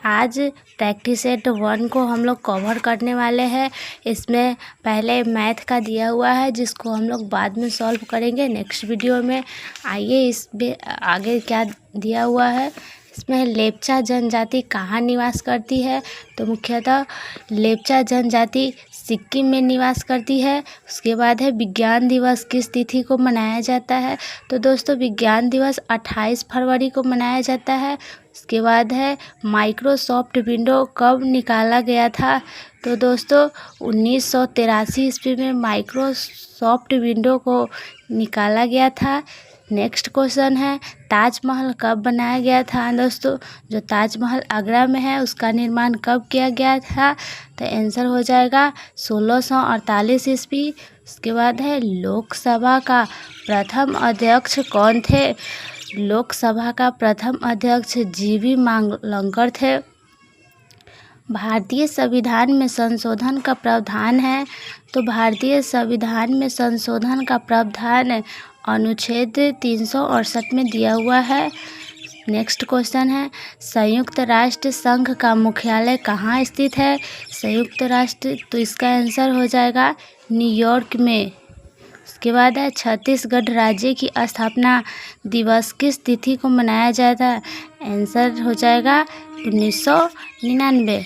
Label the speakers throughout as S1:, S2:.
S1: आज practice set 1 को हम लोग कवर करने वाले हैं। इसमें पहले मैथ का दिया हुआ है जिसको हम लोग बाद में सॉल्व करेंगे नेक्स्ट वीडियो में। आइए इसमें आगे क्या दिया हुआ है। इसमें लेप्चा जनजाति कहाँ निवास करती है, तो मुख्यतः लेप्चा जनजाति सिक्किम में निवास करती है। उसके बाद है विज्ञान दिवस किस तिथि को मनाया जाता है, तो दोस्तों विज्ञान दिवस 28 फरवरी को मनाया जाता है। उसके बाद है माइक्रोसॉफ्ट विंडो कब निकाला गया था, तो दोस्तों 1983 ईस्वी में माइक्रोसॉफ्ट विंडो को निकाला गया था। नेक्स्ट क्वेश्चन है ताजमहल कब बनाया गया था। दोस्तों जो ताजमहल आगरा में है उसका निर्माण कब किया गया था, तो आंसर हो जाएगा 1648 ईस्वी। उसके बाद है लोकसभा का प्रथम अध्यक्ष कौन थे, लोकसभा का प्रथम अध्यक्ष जीवी मांगलकर थे। भारतीय संविधान में संशोधन का प्रावधान है, तो भारतीय संविधान में संशोधन का प्रावधान अनुच्छेद 368 में दिया हुआ है। नेक्स्ट क्वेश्चन है संयुक्त राष्ट्र संघ का मुख्यालय कहाँ स्थित है, संयुक्त राष्ट्र, तो इसका आंसर हो जाएगा न्यूयॉर्क में। उसके बाद है छत्तीसगढ़ राज्य की स्थापना दिवस किस तिथि को मनाया जाता है, आंसर हो जाएगा 1999।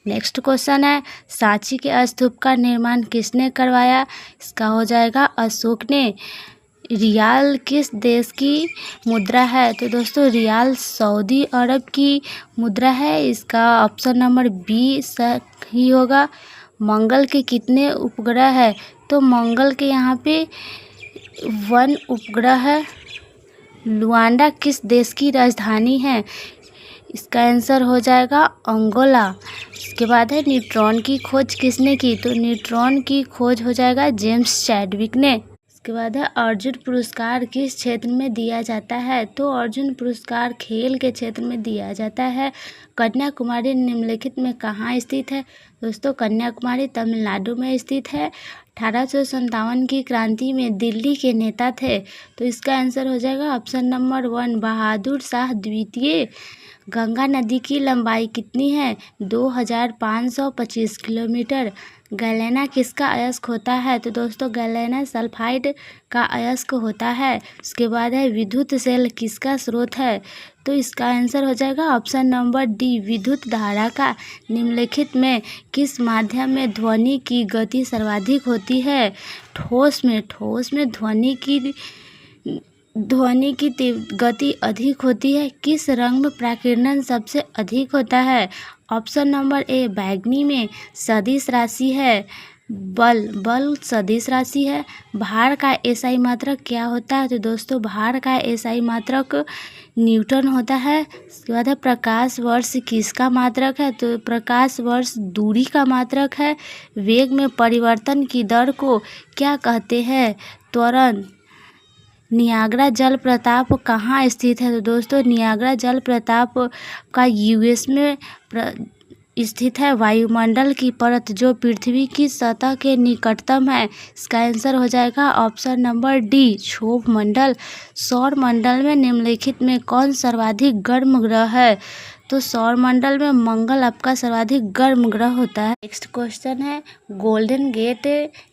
S1: नेक्स्ट क्वेश्चन है सांची के स्तूप का निर्माण किसने करवाया, इसका हो जाएगा अशोक ने। रियाल किस देश की मुद्रा है, तो दोस्तों रियाल सऊदी अरब की मुद्रा है, इसका ऑप्शन नंबर बी सही होगा। मंगल के कितने उपग्रह है, तो मंगल के यहाँ पे 1 उपग्रह है। लुआंडा किस देश की राजधानी है, इसका आंसर हो जाएगा अंगोला। इसके बाद है न्यूट्रॉन की खोज किसने की, तो न्यूट्रॉन की खोज हो जाएगा जेम्स चैडविक ने। इसके बाद है अर्जुन पुरस्कार किस क्षेत्र में दिया जाता है, तो अर्जुन पुरस्कार खेल के क्षेत्र में दिया जाता है। कन्याकुमारी निम्नलिखित में कहाँ स्थित है, दोस्तों कन्याकुमारी तमिलनाडु में स्थित है। 1857 की क्रांति में दिल्ली के नेता थे, तो इसका आंसर हो जाएगा ऑप्शन नंबर 1 बहादुर शाह द्वितीय। गंगा नदी की लंबाई कितनी है, 2525 किलोमीटर। गैलेना किसका अयस्क होता है, तो दोस्तों गैलेना सल्फाइड का अयस्क होता है। उसके बाद है विद्युत सेल किसका स्रोत है, तो इसका आंसर हो जाएगा ऑप्शन नंबर डी विद्युत धारा का। निम्नलिखित में किस माध्यम में ध्वनि की गति सर्वाधिक होती है, ठोस में ध्वनि की गति अधिक होती है। किस रंग में प्राकीर्णन सबसे अधिक होता है, ऑप्शन नंबर ए बैंगनी में। सदिश राशि है बल सदिश राशि है। भार का एसआई मात्रक क्या होता है, तो दोस्तों भार का एसआई मात्रक न्यूटन होता है। इसके बाद है प्रकाश वर्ष किसका मात्रक है, तो प्रकाश वर्ष दूरी का मात्रक है। वेग में परिवर्तन की दर को क्या कहते हैं, त्वरण। नियाग्रा जलप्रपात कहाँ स्थित है, तो दोस्तों नियाग्रा जलप्रपात का यूएस में स्थित है। वायुमंडल की परत जो पृथ्वी की सतह के निकटतम है, इसका आंसर हो जाएगा ऑप्शन नंबर डी क्षोभ मंडल। सौर मंडल में निम्नलिखित में कौन सर्वाधिक गर्म ग्रह है, तो सौर मंडल में मंगल आपका सर्वाधिक गर्म ग्रह होता है। नेक्स्ट क्वेश्चन है गोल्डन गेट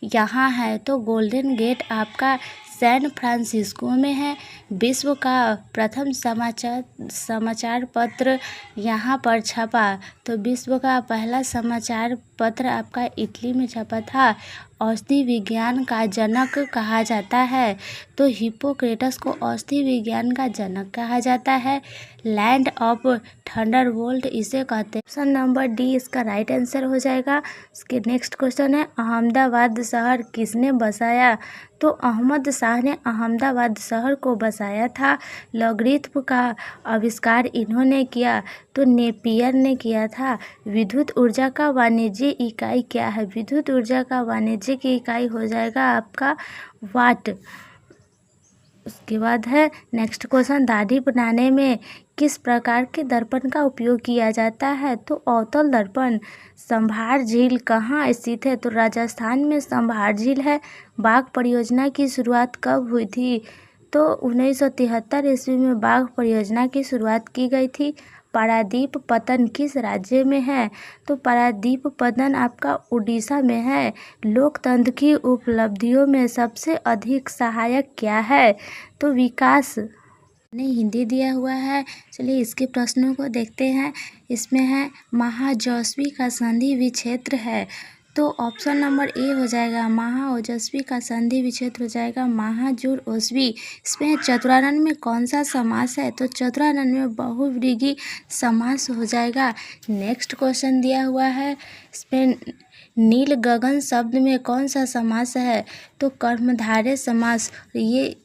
S1: यहाँ है, तो गोल्डन गेट आपका सैन फ्रांसिस्को में है। विश्व का प्रथम समाचार पत्र यहाँ पर छपा, तो विश्व का पहला समाचार पत्र आपका इटली में छपा था। औषधि विज्ञान का जनक कहा जाता है, तो हिप्पोक्रेटस को औषधि विज्ञान का जनक कहा जाता है। लैंड ऑफ थंडरबोल्ट इसे कहते हैं, ऑप्शन नंबर डी इसका राइट आंसर हो जाएगा। इसके नेक्स्ट क्वेश्चन है अहमदाबाद शहर किसने बसाया, तो अहमद शाह ने अहमदाबाद शहर को बसाया था। लॉगरिथम का आविष्कार इन्होंने किया, तो नेपियर ने किया था। विद्युत ऊर्जा का वाणिज्य इकाई क्या है, विद्युत ऊर्जा का वाणिज्य की इकाई हो जाएगा आपका वाट। उसके बाद है नेक्स्ट क्वेश्चन दाढ़ी बनाने में किस प्रकार के दर्पण का उपयोग किया जाता है, तो अवतल दर्पण। संभार झील कहाँ स्थित है, तो राजस्थान में संभार झील है। बाघ परियोजना की शुरुआत कब हुई थी, तो 1973 ईस्वी में बाघ परियोजना की शुरुआत की गई थी। पारादीप पतन किस राज्य में है? तो पारादीप पतन आपका उड़ीसा में है। लोकतंत्र की उपलब्धियों में सबसे अधिक सहायक क्या है? तो विकास। नहीं, हिंदी दिया हुआ है। चलिए इसके प्रश्नों को देखते हैं। इसमें है महाओजस्वी का संधि विक्षेत्र है, तो ऑप्शन नंबर ए हो जाएगा। महाओजस्वी का संधि विक्षेत्र हो जाएगा महाजुर-ओजस्वी। इसमें चतुरानन में कौन सा समास है? तो चतुरानन में बहुव्रीहि समास हो जाएगा। नेक्स्ट क्वेश्चन दिया हुआ है। इसमें नील गगन शब्द में कौन सा समास है? तो कर्मधारय समास। ये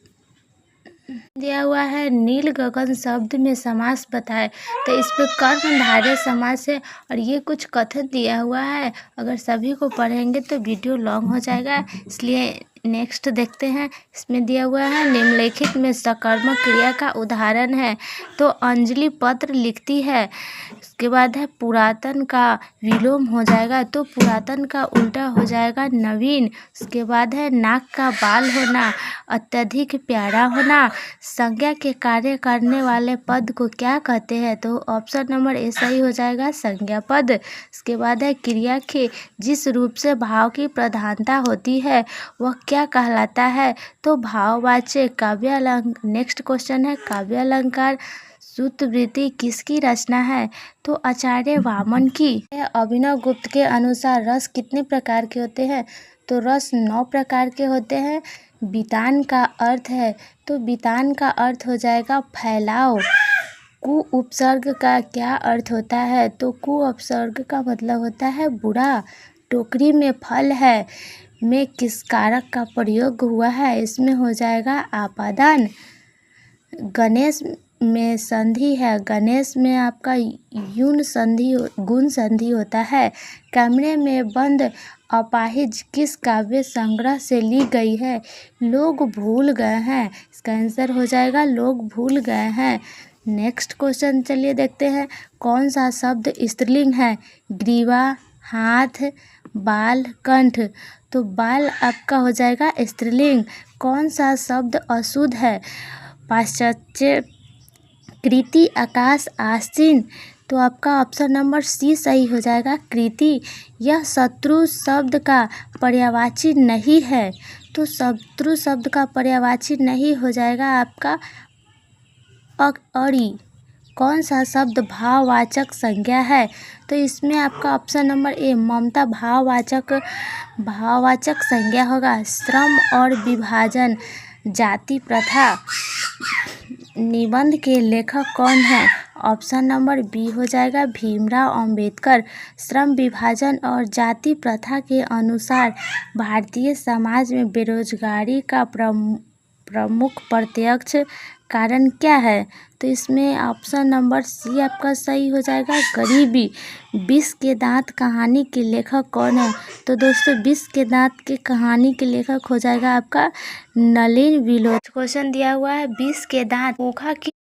S1: दिया हुआ है नील गगन शब्द में समास बताए, तो इस पे कर्मधारय समास है। और ये कुछ कथन दिया हुआ है, अगर सभी को पढ़ेंगे तो वीडियो लॉन्ग हो जाएगा, इसलिए नेक्स्ट देखते हैं। इसमें दिया हुआ है निम्नलिखित में सकर्मक क्रिया का उदाहरण है, तो अंजलि पत्र लिखती है। इसके बाद है पुरातन का विलोम हो जाएगा, तो पुरातन का उल्टा हो जाएगा नवीन। उसके बाद है नाक का बाल होना, अत्यधिक प्यारा होना। संज्ञा के कार्य करने वाले पद को क्या कहते हैं? तो ऑप्शन नंबर ए सही हो जाएगा, संज्ञा पद। इसके बाद है क्रिया के जिस रूप से भाव की प्रधानता होती है वह क्या कहलाता है? तो भाववाचक। काव्यालंकार। नेक्स्ट क्वेश्चन है काव्यालंकार सूत्रवृत्ति किसकी रचना है? तो आचार्य वामन की। अभिनव गुप्त के अनुसार रस कितने प्रकार के होते हैं? तो रस 9 प्रकार के होते हैं। वितान का अर्थ है, तो वितान का अर्थ हो जाएगा फैलाव। कु उपसर्ग का क्या अर्थ होता है? तो कु उपसर्ग का मतलब होता है बुरा। टोकरी में फल है में किस कारक का प्रयोग हुआ है? इसमें हो जाएगा आपादान। गणेश में संधि है, गणेश में आपका यून संधि गुण संधि होता है। कमरे में बंद अपाहिज किस काव्य संग्रह से ली गई है? लोग भूल गए हैं। इसका आंसर हो जाएगा लोग भूल गए हैं। नेक्स्ट क्वेश्चन चलिए देखते हैं। कौन सा शब्द स्त्रीलिंग है? ग्रीवा, हाथ, बाल, कंठ। तो बाल आपका हो जाएगा स्त्रीलिंग। कौन सा शब्द अशुद्ध है? पाश्चात्य, कृति, आकाश, आसीन। तो आपका ऑप्शन नंबर सी सही हो जाएगा, कृति। यह शत्रु शब्द का पर्यायवाची नहीं है, तो शत्रु शब्द का पर्यायवाची नहीं हो जाएगा आपका अरि। कौन सा शब्द भाववाचक संज्ञा है? तो इसमें आपका ऑप्शन नंबर ए ममता भाववाचक संज्ञा होगा। श्रम और विभाजन, जाति प्रथा। निबंध के लेखक कौन है? ऑप्शन नंबर बी हो जाएगा भीमराव अंबेडकर। श्रम विभाजन और जाति प्रथा के अनुसार भारतीय समाज में बेरोजगारी का प्रमुख प्रत्यक्ष कारण क्या है? तो इसमें ऑप्शन नंबर सी आपका सही हो जाएगा, गरीबी। विष के दांत कहानी के लेखक कौन है? तो दोस्तों विष के दांत के कहानी के लेखक हो जाएगा आपका नलिन विलोचन। क्वेश्चन दिया हुआ है विष के दांत ओखा की